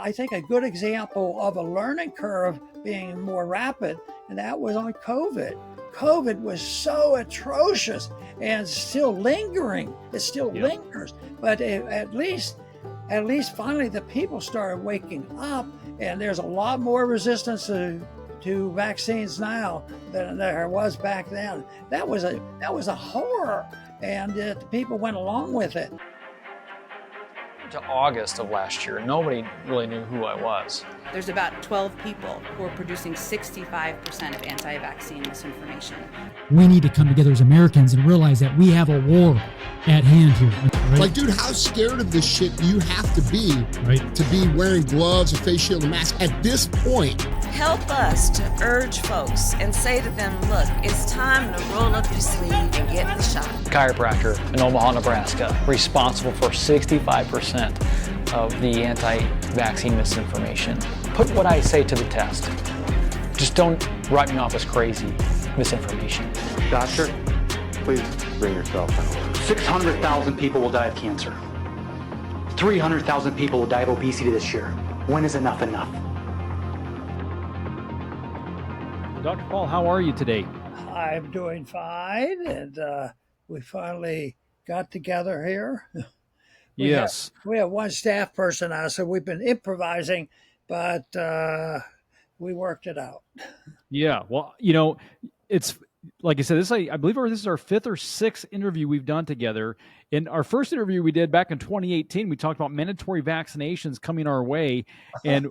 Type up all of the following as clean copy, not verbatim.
I think a good example of a learning curve being more rapid, and that was on COVID. COVID was so atrocious and still lingering. It still lingers, but at least finally the people started waking up, and there's a lot more resistance to vaccines now than there was back then. That was a horror, and the people went along with it. To August of last year, nobody really knew who I was. There's about 12 people who are producing 65% of anti-vaccine misinformation. We need to come together as Americans and realize that we have a war at hand here. Right? Like, dude, how scared of this shit do you have to be to be wearing gloves, a face shield, and mask at this point? Help us to urge folks and say to them, look, it's time to roll up your sleeve and get the shot. Chiropractor in Omaha, Nebraska, responsible for 65% of the anti-vaccine misinformation. Put what I say to the test. Just don't write me off as crazy misinformation. Doctor, please bring yourself in order. 600,000 people will die of cancer. 300,000 people will die of obesity this year. When is enough enough? Dr. Paul, how are you today? I'm doing fine, and we finally got together here. Yes. We have one staff person now, so we've been improvising, but we worked it out. Yeah. Well, it's like I said, I believe this is our 5th or 6th interview we've done together. In our first interview we did back in 2018, we talked about mandatory vaccinations coming our way, and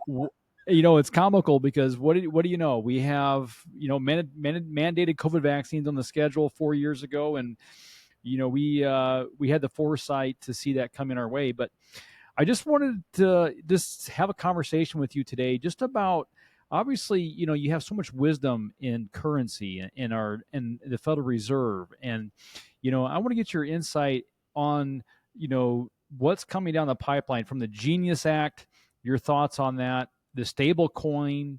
it's comical because what do you know? We have mandated COVID vaccines on the schedule 4 years ago, and we had the foresight to see that coming our way. But I just wanted to just have a conversation with you today, just about, obviously, you have so much wisdom in currency in the Federal Reserve, and I want to get your insight on what's coming down the pipeline from the Genius Act. Your thoughts on that, the stable coin.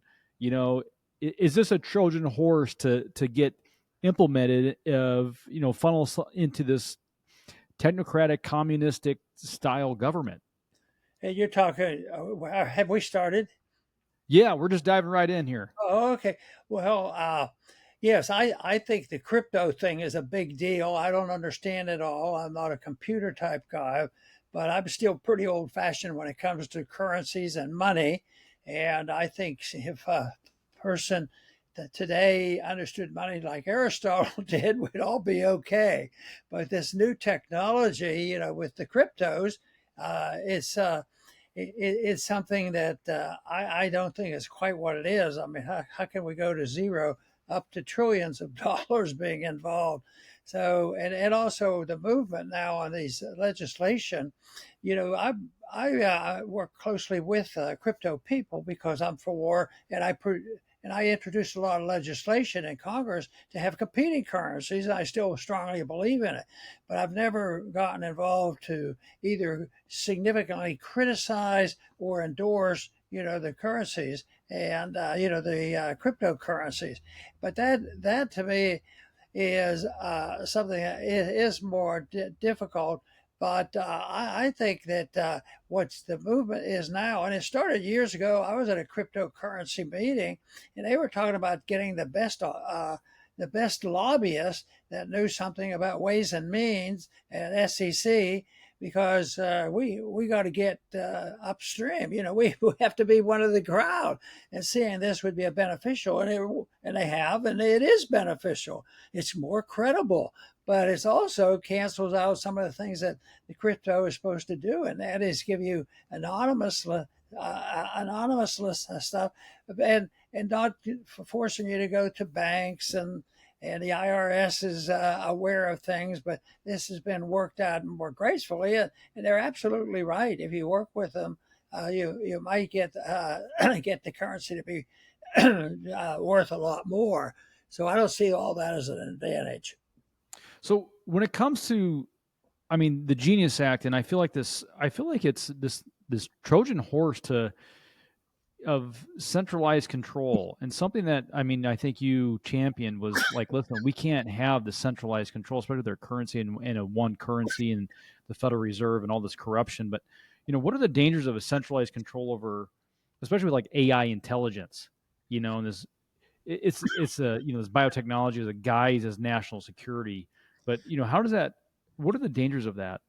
Is this a Trojan horse to get implemented funnels into this technocratic communistic style government? Hey, you're talking, have we started? Yeah, we're just diving right in here. Oh, okay. Well, yes, I think the crypto thing is a big deal. I don't understand it all. I'm not a computer type guy, but I'm still pretty old fashioned when it comes to currencies and money. And I think if a person that today understood money like Aristotle did, we'd all be okay. But this new technology, with the cryptos, it's something that I don't think is quite what it is. I mean, how can we go to zero up to trillions of dollars being involved? So, and also the movement now on these legislation, I work closely with crypto people because I'm for, and I introduced a lot of legislation in Congress to have competing currencies. I still strongly believe in it, but I've never gotten involved to either significantly criticize or endorse, the currencies and, the cryptocurrencies. But that to me is something that is more difficult. But I think that what's the movement is now, and it started years ago. I was at a cryptocurrency meeting, and they were talking about getting the best lobbyists that knew something about ways and means and SEC, because we got to get upstream. We have to be one of the crowd, and seeing this would be a beneficial, and they have, and it is beneficial. It's more credible. But it also cancels out some of the things that the crypto is supposed to do, and that is give you anonymousless stuff, and not forcing you to go to banks, and the IRS is aware of things, but this has been worked out more gracefully, and they're absolutely right. If you work with them, you might get get the currency to be worth a lot more. So I don't see all that as an advantage. So when it comes to, the Genius Act, and I feel like it's this Trojan horse of centralized control, and something that, I think you championed was like, listen, we can't have the centralized control, especially their currency and a one currency and the Federal Reserve and all this corruption. But, what are the dangers of a centralized control over especially with like AI intelligence, and it's a this biotechnology as a guise as national security. But how does that? What are the dangers of that,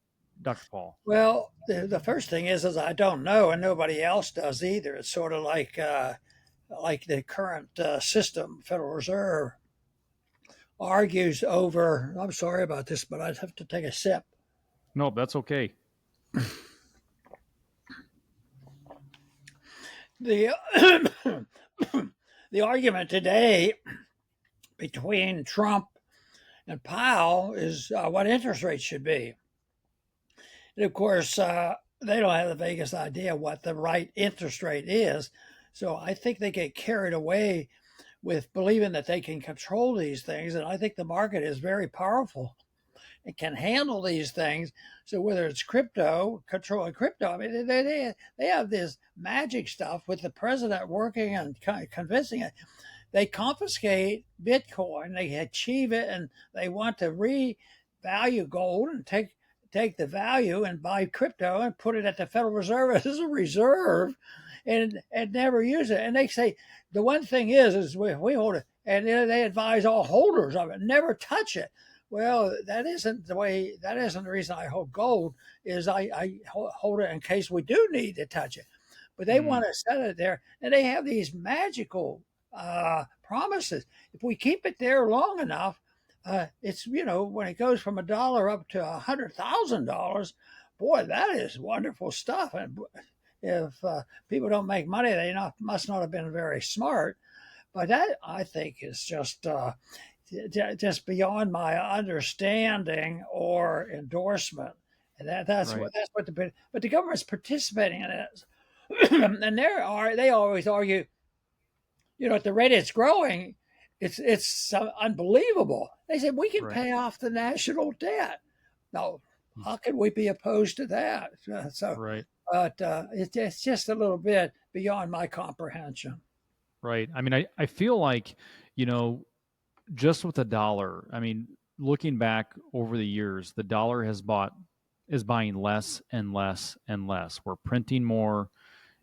Dr. Paul? Well, the first thing is I don't know, and nobody else does either. It's sort of like the current system, Federal Reserve argues over. I'm sorry about this, but I'd have to take a sip. No, that's okay. The the argument today between Trump and Powell is what interest rates should be. And of course, they don't have the vaguest idea what the right interest rate is. So I think they get carried away with believing that they can control these things. And I think the market is very powerful. It can handle these things. So whether it's crypto, controlling crypto, I mean, they have this magic stuff with the president working and convincing it. They confiscate Bitcoin, they achieve it, and they want to revalue gold and take the value and buy crypto and put it at the Federal Reserve as a reserve and never use it. And they say the one thing is we hold it, and they advise all holders of it, never touch it. Well, that isn't the way. That isn't the reason I hold gold. Is I hold it in case we do need to touch it. But they want to set it there, and they have these magical promises. If we keep it there long enough, it's when it goes from $1 up to $100,000, boy, that is wonderful stuff. And if people don't make money, they must not have been very smart. But that I think is just beyond my understanding or endorsement. And that's Right. what but the government's participating in it. And they always argue, at the rate it's growing, it's unbelievable. They said we can Right. pay off the national debt. No, how can we be opposed to that? Right. But it's just a little bit beyond my comprehension. Right. I mean, I feel like, just with the dollar, I mean, looking back over the years, the dollar is buying less and less and less. We're printing more.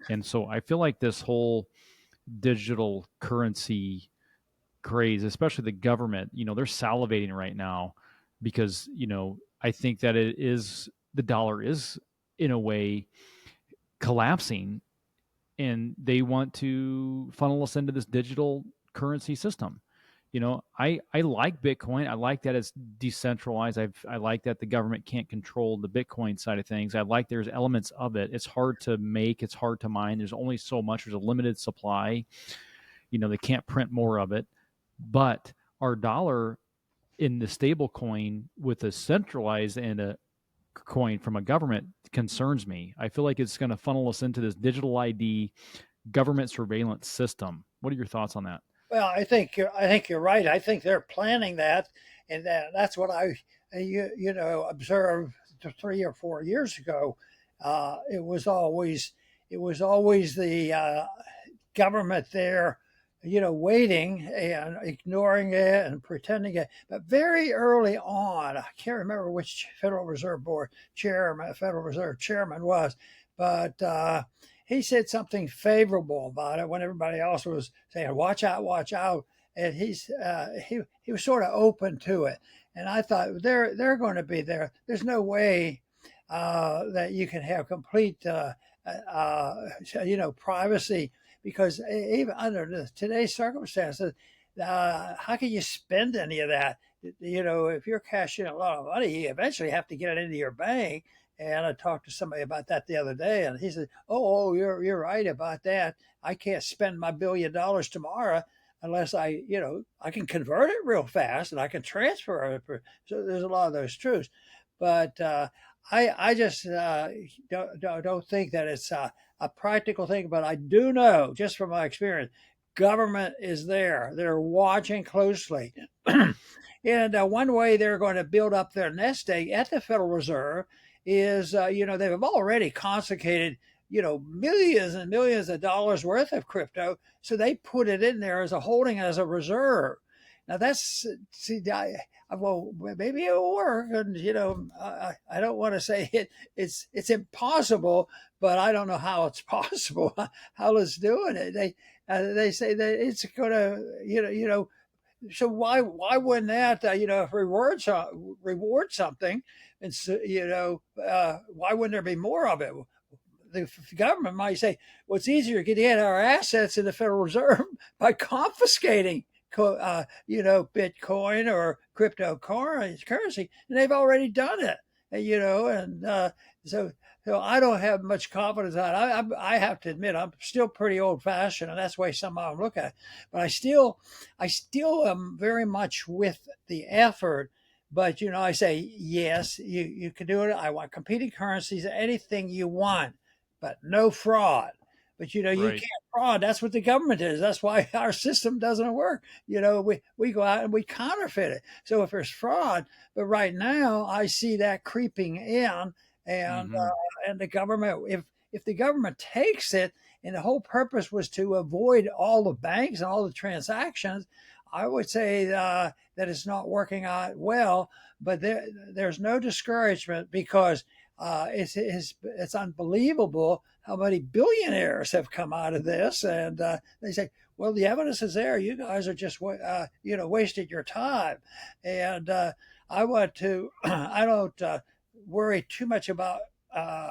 And so I feel like this whole digital currency craze, especially the government, they're salivating right now because, I think that the dollar is in a way collapsing, and they want to funnel us into this digital currency system. I like Bitcoin. I like that it's decentralized. I like that the government can't control the Bitcoin side of things. I like there's elements of it. It's hard to make. It's hard to mine. There's only so much. There's a limited supply. They can't print more of it. But our dollar in the stable coin with a centralized and a coin from a government concerns me. I feel like it's going to funnel us into this digital ID government surveillance system. What are your thoughts on that? Well, I think you're right. I think they're planning that, and that's what I observed 3 or 4 years ago. It was always the government there, waiting and ignoring it and pretending it. But very early on, I can't remember which Federal Reserve Chairman was, but he said something favorable about it when everybody else was saying, watch out. And he was sort of open to it. And I thought they're going to be there. There's no way that you can have complete, privacy, because even under today's circumstances, how can you spend any of that? If you're cashing a lot of money, you eventually have to get it into your bank. And I talked to somebody about that the other day, and he said, "Oh, you're right about that. I can't spend my $1 billion tomorrow unless I can convert it real fast and I can transfer it." So there's a lot of those truths, but I just don't think that it's a practical thing. But I do know, just from my experience, government is there. They're watching closely. And one way they're going to build up their nest egg at the Federal Reserve is, they've already confiscated, millions and millions of dollars worth of crypto. So they put it in there as a holding, as a reserve. Now well, maybe it will work. And, I don't want to say it's impossible, but I don't know how it's possible. How it's doing it? They say that it's going to, so why wouldn't that reward something, and so, why wouldn't there be more of it? The government might say, well, it's easier to get our assets in the Federal Reserve by confiscating, Bitcoin or cryptocurrency, and they've already done it. So I don't have much confidence in that. I have to admit, I'm still pretty old fashioned, and that's the way some of them look at it. But I still am very much with the effort. But I say yes, you can do it. I want competing currencies, anything you want, but no fraud. But you can't fraud. That's what the government is. That's why our system doesn't work. We go out and we counterfeit it. So if there's fraud, but right now I see that creeping in, and and the government, if the government takes it, and the whole purpose was to avoid all the banks and all the transactions, I would say that it's not working out well. But there's no discouragement, because it's unbelievable how many billionaires have come out of this, and they say, well, the evidence is there. You guys are just wasted your time, and I want to. I don't worry too much about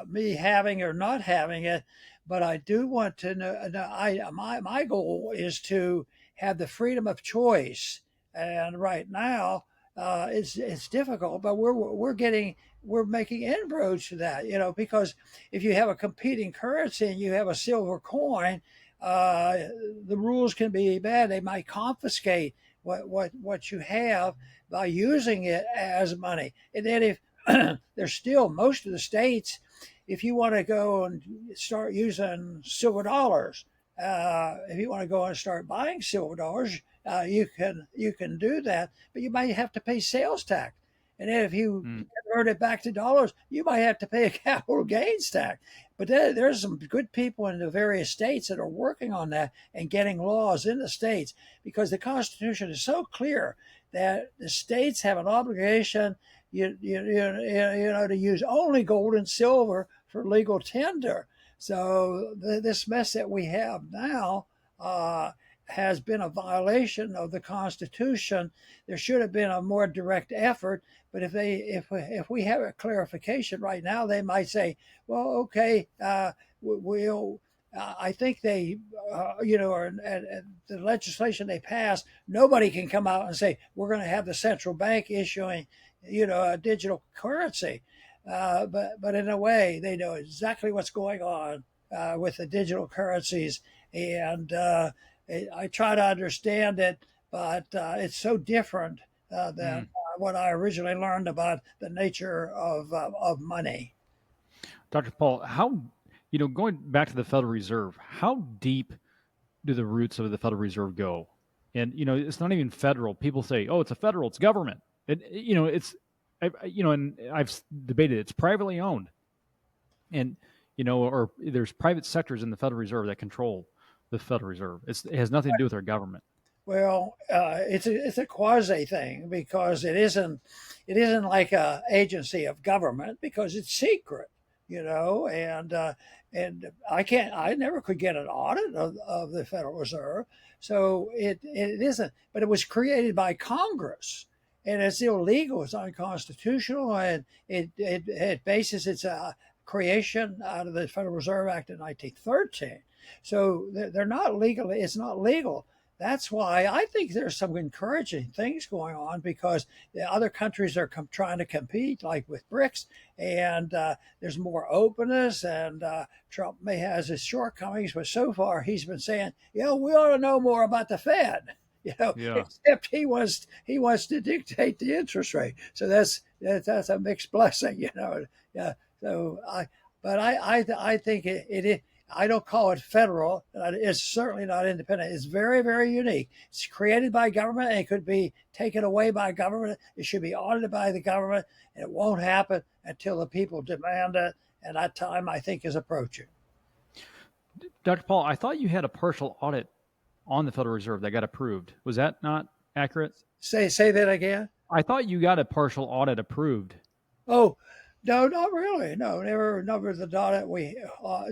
me having or not having it, but I do want to know. My goal is to have the freedom of choice, and right now it's difficult, but we're making inroads to that, because if you have a competing currency and you have a silver coin, the rules can be bad. They might confiscate what you have by using it as money. And then if there's still most of the states, if you want to go and start using silver dollars, if you want to go and start buying silver dollars, you can do that, but you might have to pay sales tax. And then if you convert it back to dollars, you might have to pay a capital gains tax. But there's some good people in the various states that are working on that and getting laws in the states, because the Constitution is so clear that the states have an obligation, to use only gold and silver for legal tender. So this mess that we have now has been a violation of the Constitution. There should have been a more direct effort. But if we have a clarification right now, they might say, well, okay, we'll. I think they, or the legislation they passed, nobody can come out and say we're going to have the central bank issuing, a digital currency. But in a way, they know exactly what's going on with the digital currencies, and I try to understand it, but it's so different than what I originally learned about the nature of money. Dr. Paul, how, going back to the Federal Reserve, how deep do the roots of the Federal Reserve go? And, it's not even federal. People say, oh, it's it's government. And I've debated, it's privately owned. And, or there's private sectors in the Federal Reserve that control the Federal Reserve. It has nothing to do with our government. Well, it's a quasi thing, because it isn't like a agency of government, because it's secret, and I never could get an audit of the Federal Reserve, so it isn't. But it was created by Congress, and it's illegal. It's unconstitutional, and it bases its creation out of the Federal Reserve Act of 1913. So they're not legal. It's not legal. That's why I think there's some encouraging things going on, because the other countries are trying to compete, like with BRICS, and there's more openness. And Trump may have his shortcomings, but so far he's been saying, we ought to know more about the Fed. Except he wants to dictate the interest rate. So that's a mixed blessing. Yeah. So I think it I don't call it federal. It's certainly not independent. It's very, very unique. It's created by government, and it could be taken away by government. It should be audited by the government, and it won't happen until the people demand it. And that time, I think, is approaching. Dr. Paul, I thought you had a partial audit on the Federal Reserve that got approved. Was that not accurate? Say that again. I thought you got a partial audit approved. Oh, No, not really. No, never the audit.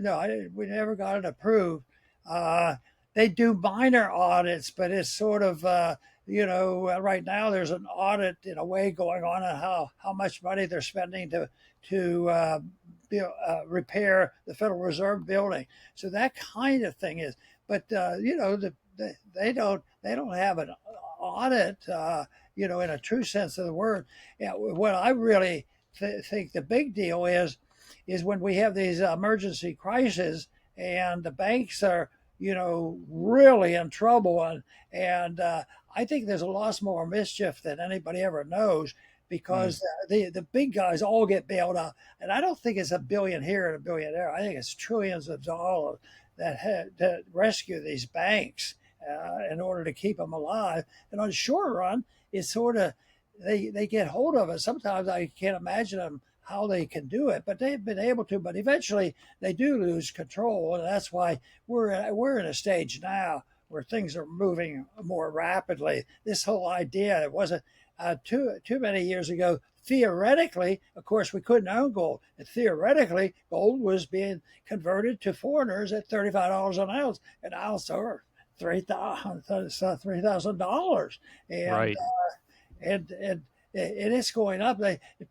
No, we never got it approved. Uh, they do minor audits, but it's sort of right now there's an audit in a way going on how much money they're spending to repair the Federal Reserve building. So that kind of thing is, but they don't have an audit, in a true sense of the word. Yeah, what I really think the big deal is when we have these emergency crises and the banks are really in trouble, and I think there's a lot more mischief than anybody ever knows because the big guys all get bailed out, and I don't think it's a billion here and a billion there. I think it's trillions of dollars that rescue these banks in order to keep them alive, and on the short run it's sort of they get hold of it. Sometimes I can't imagine them how they can do it, but they've been able to. But eventually, they do lose control, and that's why we're in a stage now where things are moving more rapidly. This whole idea, it wasn't too many years ago. Theoretically, of course, we couldn't own gold. And theoretically, gold was being converted to foreigners at $35 an ounce, an ounce or $3,000, and Right. and it's going up.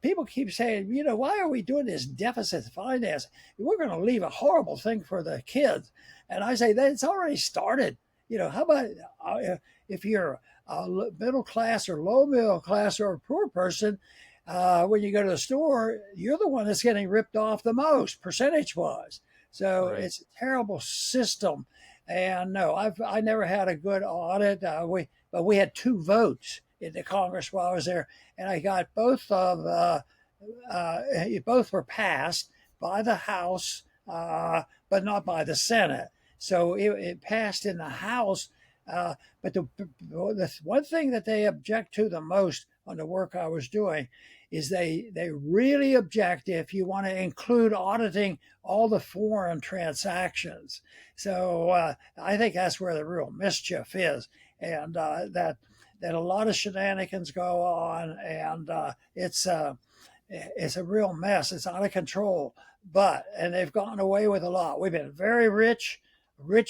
People keep saying, why are we doing this deficit finance? We're going to leave a horrible thing for the kids. And I say that it's already started. How about if you're a middle class or low middle class or a poor person, when you go to the store, you're the one that's getting ripped off the most percentage wise. So Right. it's a terrible system. And no, I never had a good audit. But we had 2 votes in the Congress while I was there, and I got both were passed by the House, but not by the Senate. So it passed in the House. But the one thing that they object to the most on the work I was doing is they really object if you want to include auditing all the foreign transactions. So I think that's where the real mischief is, and that a lot of shenanigans go on, and it's a real mess. It's out of control. And they've gotten away with a lot. We've been very rich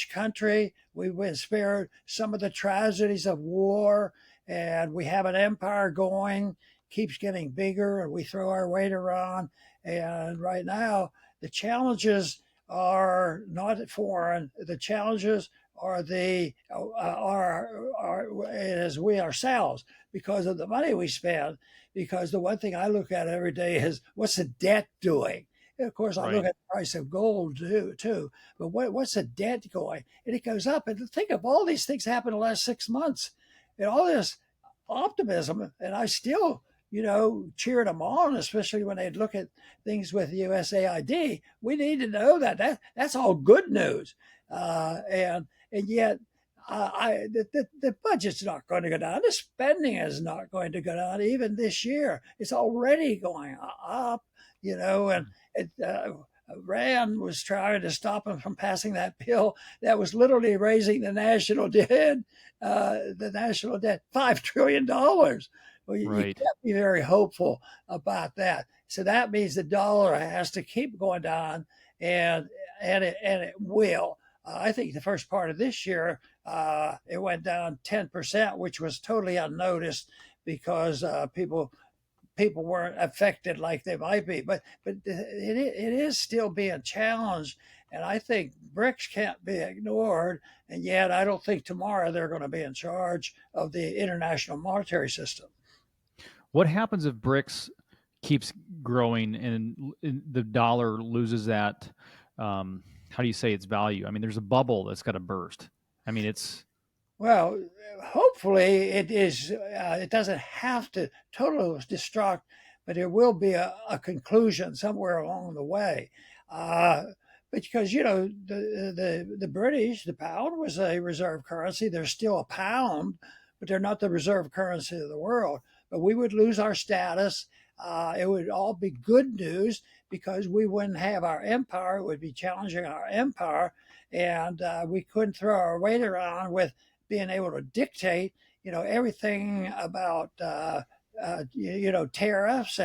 country. We've been spared some of the tragedies of war, and we have an empire going, keeps getting bigger, and we throw our weight around. And right now, the challenges are not foreign. The challenges are as we ourselves, because of the money we spend. Because the one thing I look at every day is what's the debt doing. And of course, I look at the price of gold too. But what's the debt going? And it goes up. And think of all these things happened in the last 6 months, and all this optimism, and I still cheered them on, especially when they'd look at things with USAID. We need to know that's all good news, and yet the budget's not going to go down. The spending is not going to go down even this year. It's already going up, and Rand was trying to stop him from passing that bill that was literally raising the national debt, $5 trillion. Well, you can't be very hopeful about that. So that means the dollar has to keep going down, and it will. I think the first part of this year, it went down 10%, which was totally unnoticed because people weren't affected like they might be. But it is still being challenged, and I think BRICS can't be ignored. And yet, I don't think tomorrow they're going to be in charge of the international monetary system. What happens if BRICS keeps growing and the dollar loses that? How do you say its value? I mean, there's a bubble that's got to burst. I mean, it's well, hopefully it is. It doesn't have to totally destruct, but there will be a conclusion somewhere along the way. Because the British, the pound was a reserve currency. They're still a pound, but they're not the reserve currency of the world. But we would lose our status. It would all be good news because we wouldn't have our empire. It would be challenging our empire, and we couldn't throw our weight around with being able to dictate, everything about, tariffs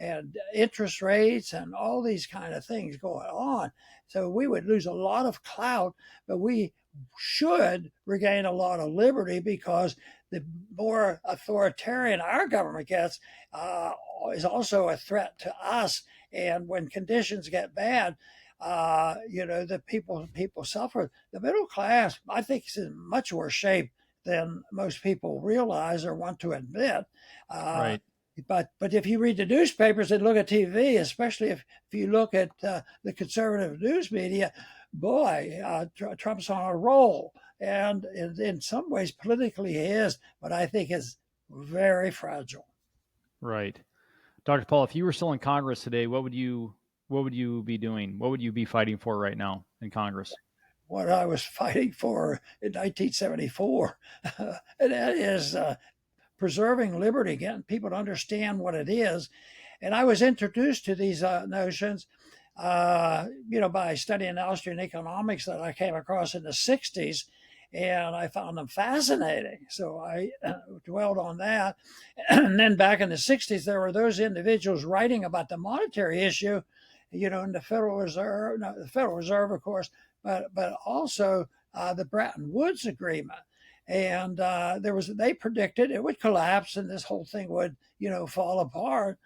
and interest rates and all these kind of things going on. So we would lose a lot of clout, but we should regain a lot of liberty, because the more authoritarian our government gets is also a threat to us. And when conditions get bad, the people suffer. The middle class, I think, is in much worse shape than most people realize or want to admit. Right. But if you read the newspapers and look at TV, especially if you look at the conservative news media, boy, Trump's on a roll. And in some ways, politically, he is, but I think is very fragile. Right. Dr. Paul, if you were still in Congress today, what would you be doing? What would you be fighting for right now in Congress? What I was fighting for in 1974, and that is preserving liberty, getting people to understand what it is. And I was introduced to these notions, by studying Austrian economics that I came across in the 60s, and I found them fascinating. So I dwelled on that. And then back in the 60s, there were those individuals writing about the monetary issue, in the Federal Reserve, the Federal Reserve, of course, but also the Bretton Woods Agreement. And they predicted it would collapse and this whole thing would, fall apart.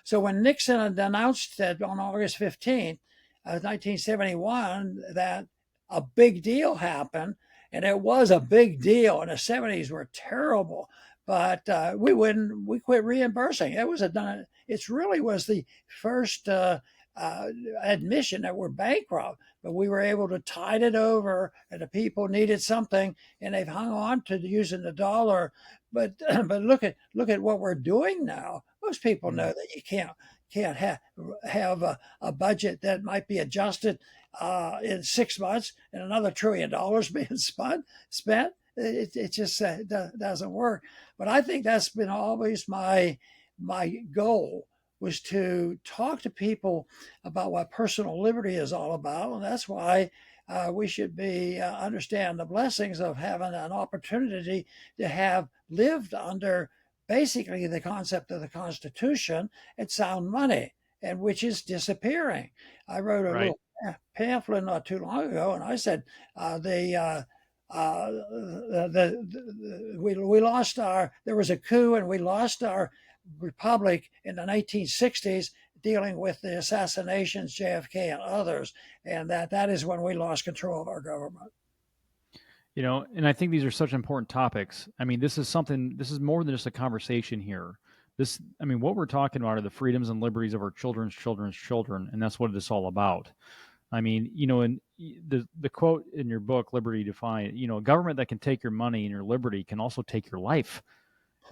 So when Nixon had announced that on August 15th, 1971, that a big deal happened, and it was a big deal, and the 70s were terrible, but we quit reimbursing. It really was the first admission that we're bankrupt, but we were able to tide it over, and the people needed something, and they've hung on to using the dollar. But look at what we're doing now. Most people know that you can't have a budget that might be adjusted in 6 months and another $1 trillion being spent. It just doesn't work. But I think that's been always my goal, was to talk to people about what personal liberty is all about. And that's why we should understand the blessings of having an opportunity to have lived under basically the concept of the Constitution and sound money, and which is disappearing. I wrote a little pamphlet not too long ago, and I said we lost there was a coup, and we lost our republic in the 1960s, dealing with the assassinations, JFK and others, and that is when we lost control of our government. And I think these are such important topics. I mean, this is more than just a conversation here. What we're talking about are the freedoms and liberties of our children's children, and that's what it's all about. I mean, and the quote in your book, Liberty Defined, a government that can take your money and your liberty can also take your life.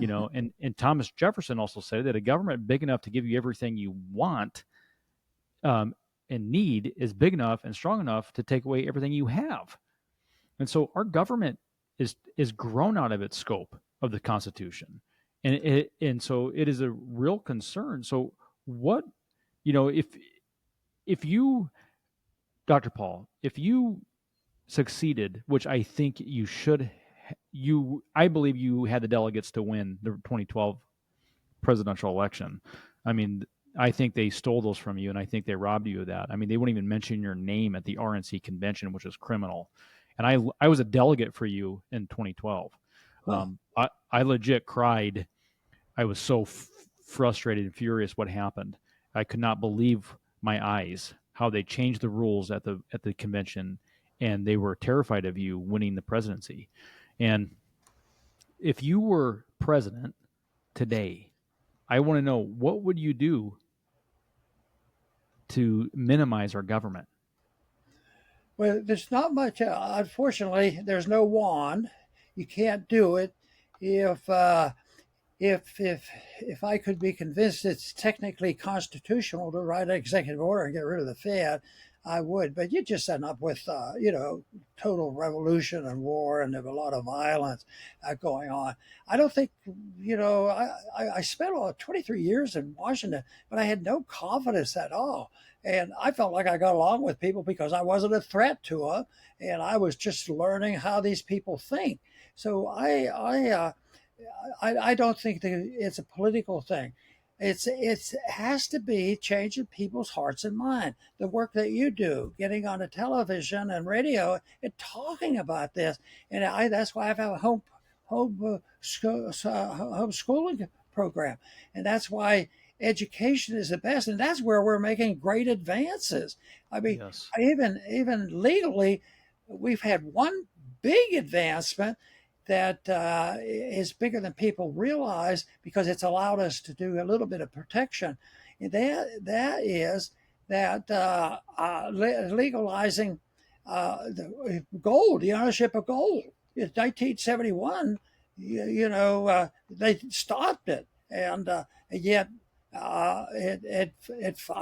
And Thomas Jefferson also said that a government big enough to give you everything you want and need is big enough and strong enough to take away everything you have. And so our government is grown out of its scope of the Constitution, and so it is a real concern. So what, if you, Dr. Paul, if you succeeded, which I think you should, I believe you had the delegates to win the 2012 presidential election. I mean, I think they stole those from you, and I think they robbed you of that. I mean, they wouldn't even mention your name at the RNC convention, which is criminal. And I was a delegate for you in 2012. I legit cried. I was so frustrated and furious what happened. I could not believe my eyes, how they changed the rules at the convention, and they were terrified of you winning the presidency. And if you were president today, I want to know, what would you do to minimize our government? Well, there's not much. Unfortunately, there's no wand. You can't do it. If I could be convinced it's technically constitutional to write an executive order and get rid of the Fed, I would. But you just end up with total revolution and war, and there's a lot of violence going on. I don't think I spent 23 years in Washington, but I had no confidence at all. And I felt like I got along with people because I wasn't a threat to them, and I was just learning how these people think. So I don't think that it's a political thing. It has to be changing people's hearts and mind. The work that you do, getting on the television and radio and talking about this, and that's why I have a homeschooling program, and that's why education is the best, and that's where we're making great advances. I mean, Yes. even legally, we've had one big advancement that is bigger than people realize because it's allowed us to do a little bit of protection. And that is that legalizing the gold, the ownership of gold. In 1971, they stopped it, and yet it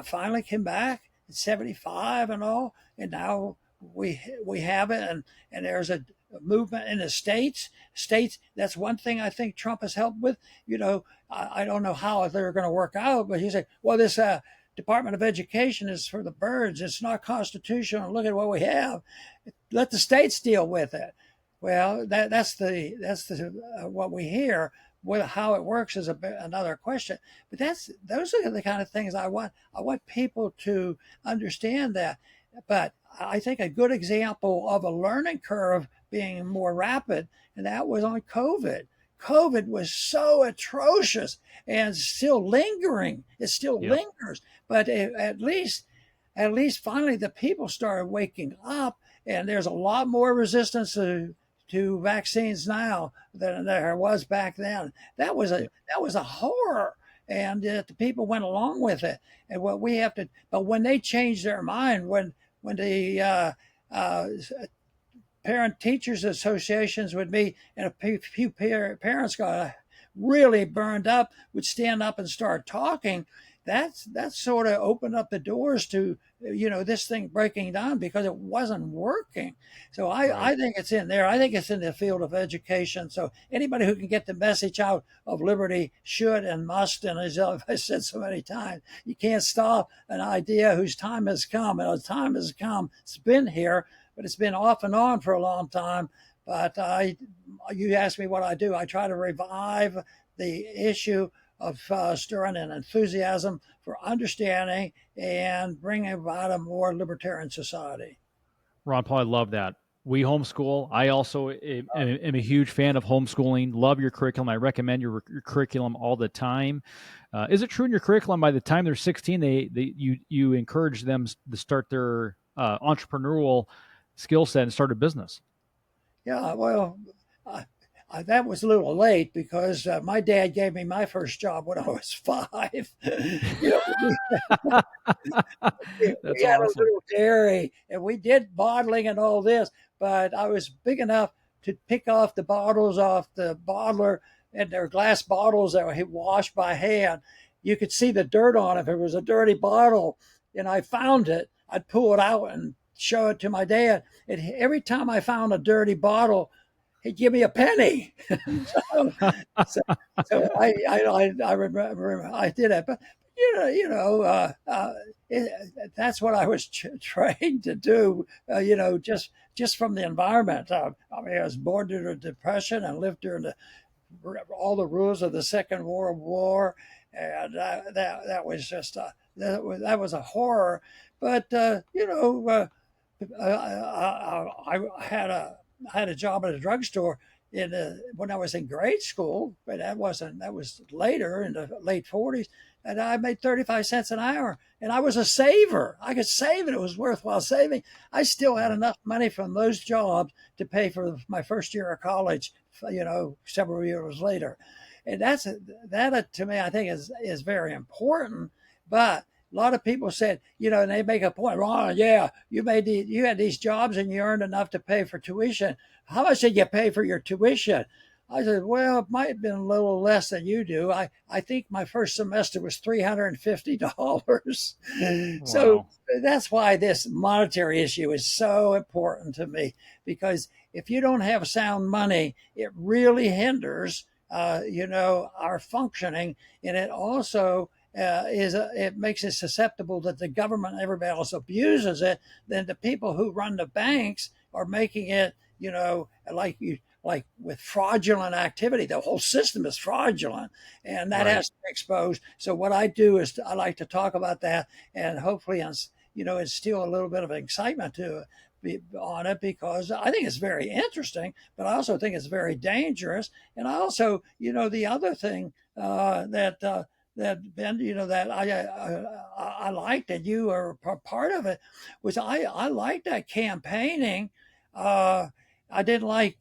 finally came back in 75 and all, and now we have it, and there's a movement in the states. That's one thing I think Trump has helped with. I don't know how they're going to work out, but he said, well, this Department of Education is for the birds. It's not constitutional. Look at what we have. Let the states deal with it. Well, that's what we hear. Well, how it works is another question. But those are the kind of things I want. I want people to understand that. But I think a good example of a learning curve being more rapid, and that was on COVID. COVID was so atrocious and still lingering. It still lingers, but at least finally the people started waking up, and there's a lot more resistance to vaccines now than there was back then. That was a horror, and the people went along with it. And what we have to, but when they changed their mind, when the parent teachers associations would meet, and a few parents got really burned up, would stand up and start talking, that sort of opened up the doors to this thing breaking down because it wasn't working. So I think it's in there. I think it's in the field of education. So anybody who can get the message out of liberty should and must. And as I said so many times, you can't stop an idea whose time has come. And the time has come. It's been here, but it's been off and on for a long time. But you ask me what I do. I try to revive the issue of stirring an enthusiasm for understanding and bringing about a more libertarian society. Ron Paul, I love that. We homeschool. I also am a huge fan of homeschooling. Love your curriculum. I recommend your curriculum all the time. Is it true in your curriculum by the time they're 16, you encourage them to start their entrepreneurial skill set and start a business? Yeah, well, that was a little late because my dad gave me my first job when I was 5. We had a little dairy, and we did bottling and all this, but I was big enough to pick off the bottles off the bottler, and their glass bottles that were washed by hand. You could see the dirt on it if it was a dirty bottle, and I found it. I'd pull it out and show it to my dad. And every time I found a dirty bottle, he'd give me a penny. so I remember I did it, but that's what I was trained to do. Just from the environment. I was born during the Depression and lived during all the rules of the Second World War, and that was just that was a horror. But I had a job at a drugstore when I was in grade school, but that was later in the late 40s, and I made 35 cents an hour, and I was a saver. I could save it. It was worthwhile saving. I still had enough money from those jobs to pay for my first year of college, several years later. And that to me, I think is very important. But a lot of people said, and they make a point, Ron, yeah, you had these jobs and you earned enough to pay for tuition. How much did you pay for your tuition? I said, well, it might have been a little less than you do. I think my first semester was $350. Wow. So that's why this monetary issue is so important to me, because if you don't have sound money, it really hinders, our functioning, and it also it makes it susceptible that the government and everybody else abuses it. Then the people who run the banks are making it, like like with fraudulent activity. The whole system is fraudulent, and that Right. has to be exposed. So what I do is I like to talk about that, and hopefully, it's still a little bit of excitement to be on it, because I think it's very interesting, but I also think it's very dangerous. And I also, the other thing that Ben, that I liked, and you are part of it, was I liked that campaigning. I didn't like,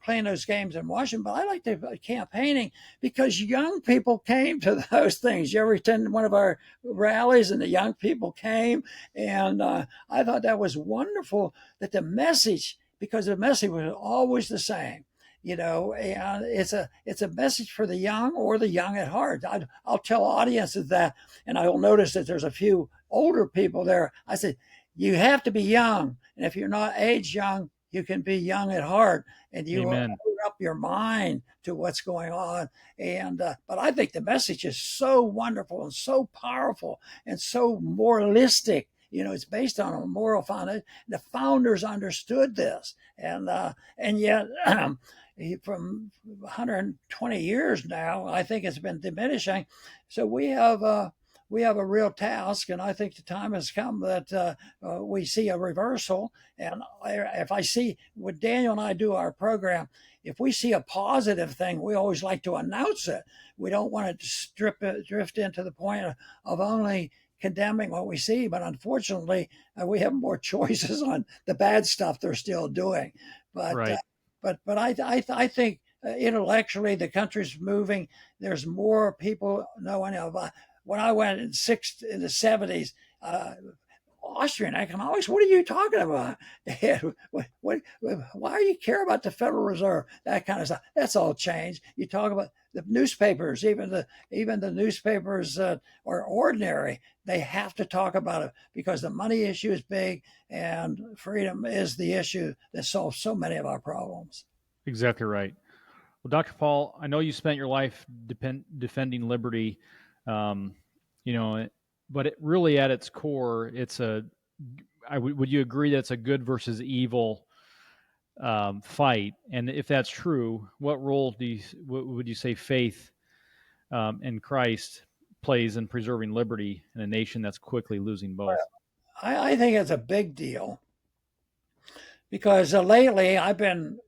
playing those games in Washington, but I liked the campaigning because young people came to those things. You ever attend one of our rallies and the young people came? And I thought that was wonderful, that the message, because the message was always the same. And it's a message for the young or the young at heart. I'll tell audiences that, and I will notice that there's a few older people there. I said, you have to be young, and if you're not age young, you can be young at heart, and you will Amen. open up your mind to what's going on. And but I think the message is so wonderful and so powerful and so moralistic. It's based on a moral foundation. The founders understood this, and yet. From 120 years now, I think it's been diminishing. So we have a real task, and I think the time has come that we see a reversal. And if I see, when Daniel and I do our program, if we see a positive thing, we always like to announce it. We don't want to drift into the point of only condemning what we see, but unfortunately, we have more choices on the bad stuff they're still doing. But Right. But I think intellectually the country's moving. There's more people knowing of. When I went in the 70s, Austrian economics. What are you talking about? Why do you care about the Federal Reserve? That kind of stuff. That's all changed. You talk about the newspapers, even the newspapers that are ordinary. They have to talk about it because the money issue is big, and freedom is the issue that solves so many of our problems. Exactly right. Well, Dr. Paul, I know you spent your life defending liberty, but it really at its core, would you agree that's a good versus evil fight? And if that's true, what role would you say faith in Christ plays in preserving liberty in a nation that's quickly losing both? I think it's a big deal because lately I've been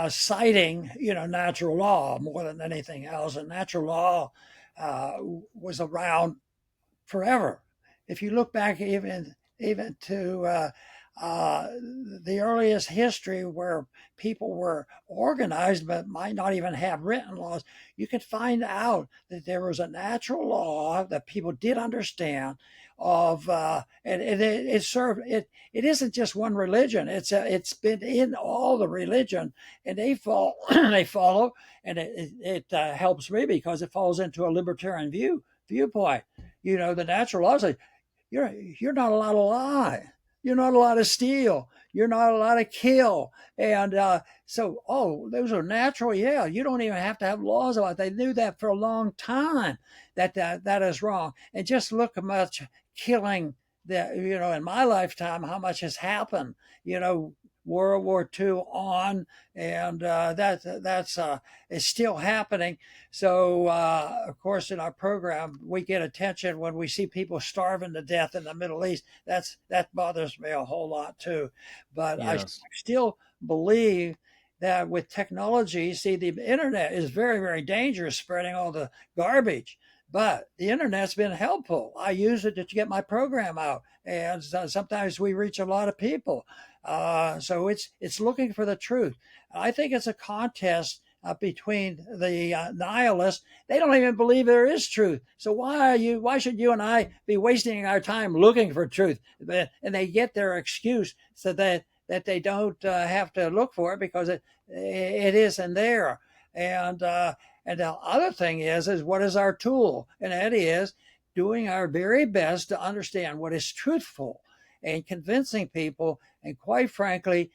citing, natural law more than anything else, and natural law was around forever. If you look back even to the earliest history where people were organized but might not even have written laws, you could find out that there was a natural law that people did understand of, and it served it. It isn't just one religion. It's been in all the religion, and they follow, and it helps me because it falls into a libertarian viewpoint. The natural law say you're not allowed to lie. You're not allowed to steal. You're not allowed to kill. And those are natural. Yeah, you don't even have to have laws about it. They knew that for a long time, that is wrong. And just look how much killing that, in my lifetime, how much has happened, World War II on, and that's is still happening. So, of course, in our program, we get attention when we see people starving to death in the Middle East. That bothers me a whole lot too. But Yes. I still believe that with technology, see, the internet is very, very dangerous, spreading all the garbage. But the internet's been helpful. I use it to get my program out, and sometimes we reach a lot of people. So it's looking for the truth. I think it's a contest between the nihilists. They don't even believe there is truth. So why should you and I be wasting our time looking for truth? And they get their excuse so that they don't have to look for it because it isn't there. And the other thing is what is our tool? And that is doing our very best to understand what is truthful and convincing people. And quite frankly,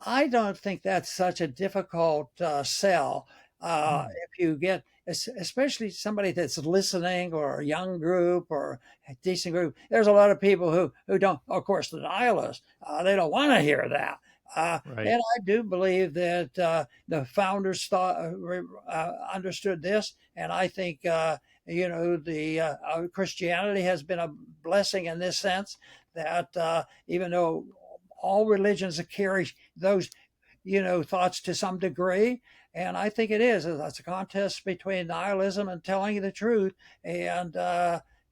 I don't think that's such a difficult sell. If you get, especially somebody that's listening, or a young group or a decent group, there's a lot of people who don't, of course, the nihilists, they don't want to hear that. Right. And I do believe that the founders thought understood this, and I think the Christianity has been a blessing in this sense that even though all religions carry those thoughts to some degree. And I think it is. It's a contest between nihilism and telling you the truth. And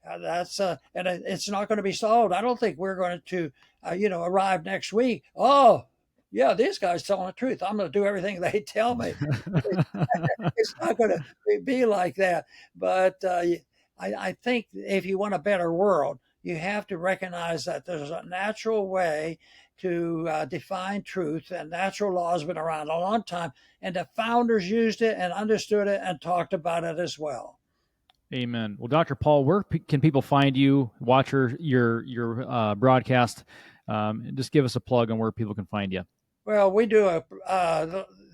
it's not going to be solved. I don't think we're going to, arrive next week. Oh, yeah, these guys telling the truth. I'm going to do everything they tell me. It's not going to be like that. But I think if you want a better world, you have to recognize that there's a natural way to define truth, and natural law has been around a long time, and the founders used it and understood it and talked about it as well. Amen. Well, Dr. Paul, where can people find you, watch your broadcast? Just give us a plug on where people can find you. Well, we do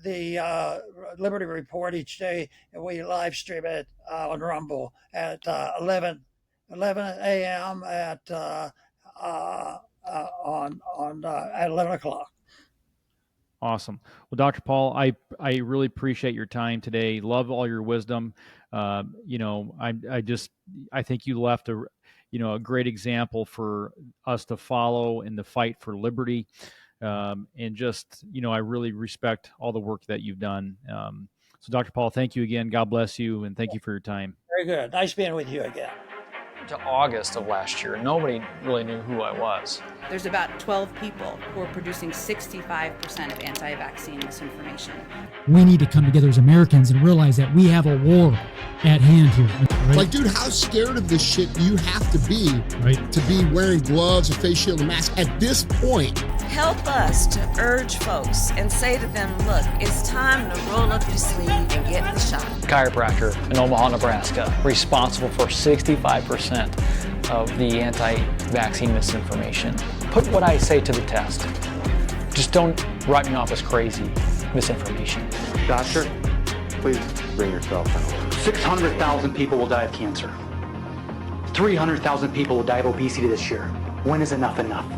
the Liberty Report each day, and we live stream it on Rumble at 11 a.m. at 11 o'clock. Awesome. Well, Dr. Paul, I really appreciate your time today. Love all your wisdom. I think you left a great example for us to follow in the fight for liberty. And just, I really respect all the work that you've done. So Dr. Paul, thank you again. God bless you. And thank you for your time. Very good. Nice being with you again. To August of last year, nobody really knew who I was. There's about 12 people who are producing 65% of anti-vaccine misinformation. We need to come together as Americans and realize that we have a war at hand here. Right? Like, dude, how scared of this shit do you have to be to be wearing gloves, a face shield, and mask at this point? Help us to urge folks and say to them, look, it's time to roll up your sleeve and get the shot. Chiropractor in Omaha, Nebraska, responsible for 65% of the anti-vaccine misinformation. Put what I say to the test. Just don't write me off as crazy misinformation. Doctor, please bring yourself in order. 600,000 people will die of cancer. 300,000 people will die of obesity this year. When is enough enough?